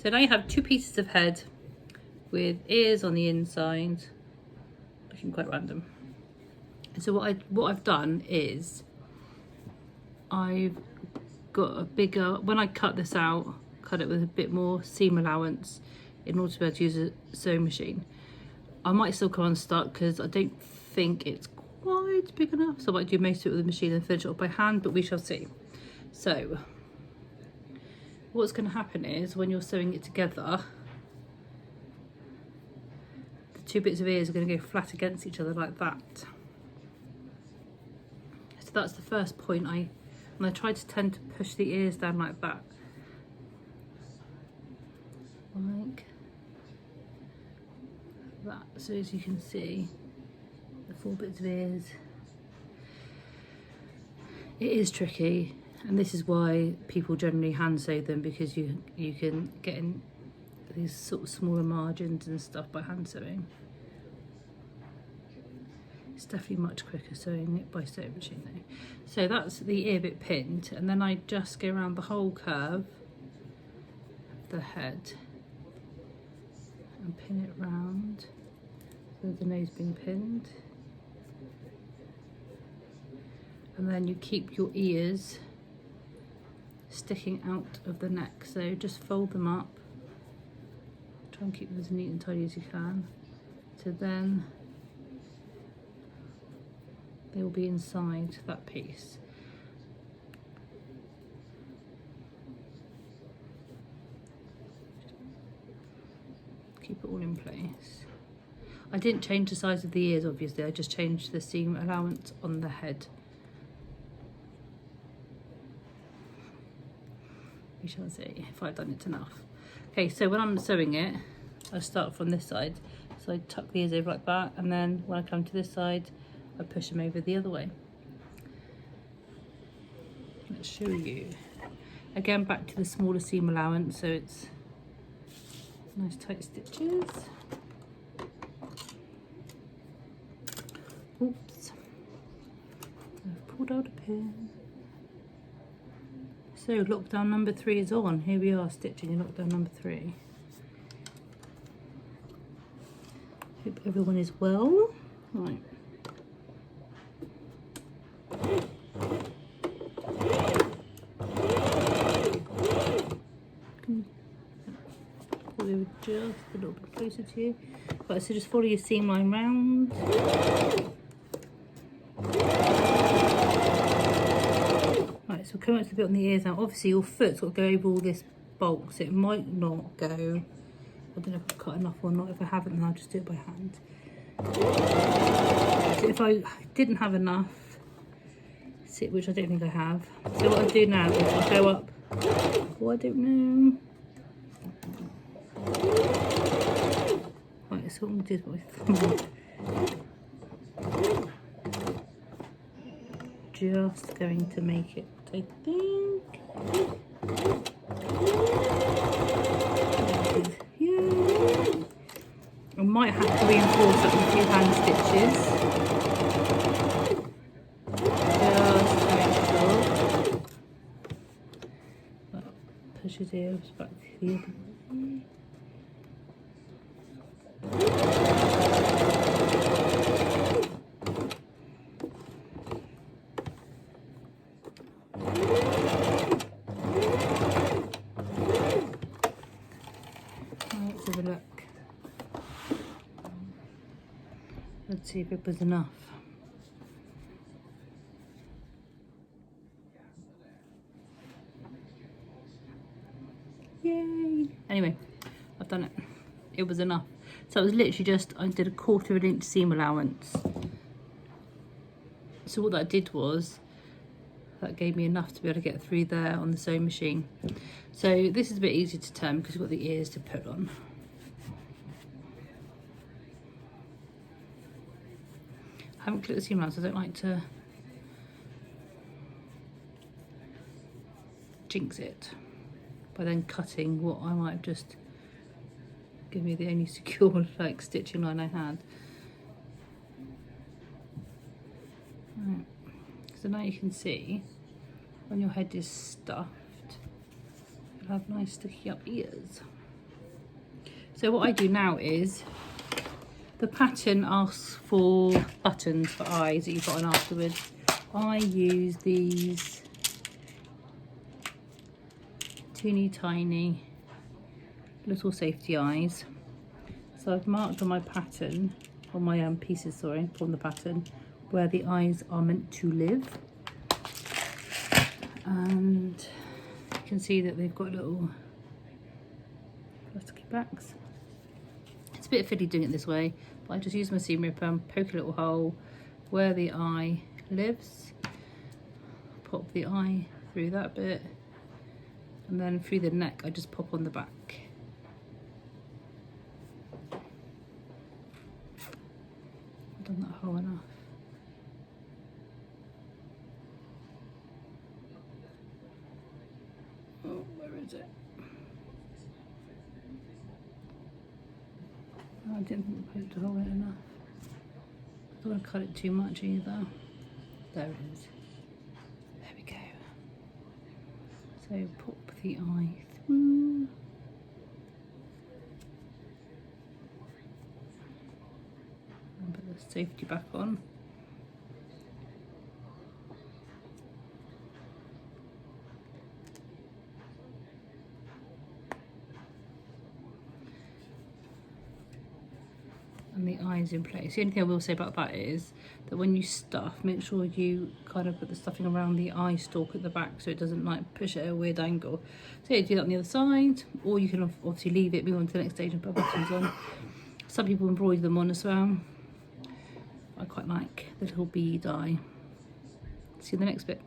So now you have 2 pieces of head with ears on the inside, looking quite random. So what I've done is I've got a bigger, when I cut this out, cut it with a bit more seam allowance in order to be able to use a sewing machine. I might still come unstuck because I don't think it's quite big enough, so I might do most of it with the machine and finish it off by hand, but we shall see. So what's going to happen is when you're sewing it together, the 2 bits of ears are going to go flat against each other like that. So that's the first point. And I try to tend to push the ears down like that. Like that. So as you can see, the 4 bits of ears. It is tricky, and this is why people generally hand sew them, because you can get in these sort of smaller margins and stuff by hand sewing. It's definitely much quicker sewing it by sewing machine though. So that's the ear bit pinned, and then I just go around the whole curve of the head and pin it round with the nose being pinned. And then you keep your ears sticking out of the neck, so just fold them up, try and keep them as neat and tidy as you can, so then they will be inside that piece. Keep it all in place. I didn't change the size of the ears, obviously, I just changed the seam allowance on the head. We shall see if I've done it enough. Okay, so when I'm sewing it, I start from this side. So I tuck the ears over like that, and then when I come to this side, I push them over the other way. Let's show you. Again, back to the smaller seam allowance, so it's nice tight stitches. Oops, I've pulled out a pin. So lockdown number 3 is on. Here we are stitching in lockdown number 3. Hope everyone is well. Right. Pull over just a little bit closer to you. Right, so just follow your seam line round. Right, so come up to the bit on the ears now. Obviously your foot's got to go over all this bulk, so it might not go. I don't know if I've cut enough or not. If I haven't, then I'll just do it by hand. So if I didn't have enough, which I don't think I have, so what I do now is I go up, oh I don't know. Right, so what I'm going to do is my thumb. Just going to make it, I think. Yeah. I might have to reinforce that with a few hand stitches. Just to make sure. That pushes the ears back the other way. Let's have a look. Let's see if it was enough. Yay! Anyway, I've done it. It was enough. So it was literally just, I did a 1/4 inch seam allowance. So what that did was, that gave me enough to be able to get through there on the sewing machine. So this is a bit easier to turn because we've got the ears to put on. I haven't clipped the seam allowance, I don't like to jinx it by then cutting what I might have just given me the only secure like stitching line I had. Right. So now you can see when your head is stuffed, you'll have nice sticky up ears. So what I do now is, the pattern asks for buttons for eyes that you put on afterwards. I use these teeny tiny little safety eyes. So I've marked on my pattern, on my pieces, sorry, from the pattern, where the eyes are meant to live. And you can see that they've got little plasticky backs. It's a bit fiddly doing it this way, but I just use my seam ripper and poke a little hole where the eye lives. Pop the eye through that bit, and then through the neck I just pop on the back. I've done that hole enough. Oh, where is it? Oh, I didn't put the hole in enough. I don't want to cut it too much either. There it is. There we go. So pop the eye through. And put the safety back on. And the eyes in place. The only thing I will say about that is that when you stuff, make sure you kind of put the stuffing around the eye stalk at the back so it doesn't like push it at a weird angle. So yeah, do that on the other side, or you can obviously leave it, move on to the next stage and put buttons on. Some people embroider them on as well. I quite like the little bead eye. See you in the next bit.